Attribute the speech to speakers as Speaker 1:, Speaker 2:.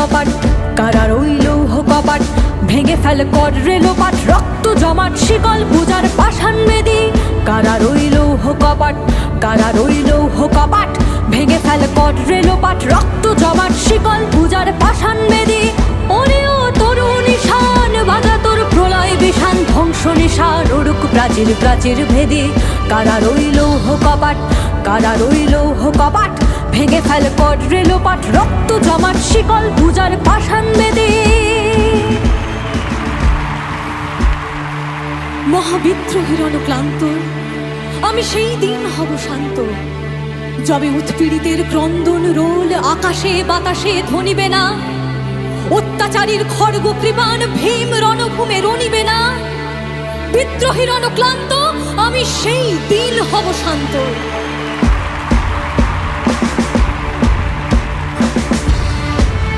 Speaker 1: কপাট, কারা রইল কপাট, ভেঙে ফেল কর রেলোপাট, রক্ত জমাট শিকল পূজার পাষাণ বেদী। কারা রইল কপাট, কারা রইল কপাট, ভেঙে ফেল কর রেলোপাট, রক্ত জমাট শিকল পূজার পাষাণ বেদী। ওরে ও তরুণ নিশান, বাজা তোর প্রলয় বিষান, ধ্বংস নিশান উড়ুক প্রাচীর প্রাচীর ভেদী। কারা রইল কপাট, কারা রইল কপাট, ভেঙে ফেল কর রেলোপাট, রক্ত জমাট শিকল পূজার পাষাণ বেদী। মহাবিদ্রোহীর অনুক্লান্ত আমি সেই দিন হব শান্ত, যবে উৎপীড়িতের ক্রন্দন রোল আকাশে বাতাসে ধ্বনিবে না, অত্যাচারীর খড়গ কৃপাণ ভীম রণভূমে রণিবে না। বিদ্রোহীর অনুক্লান্ত আমি সেই দিন হব শান্ত।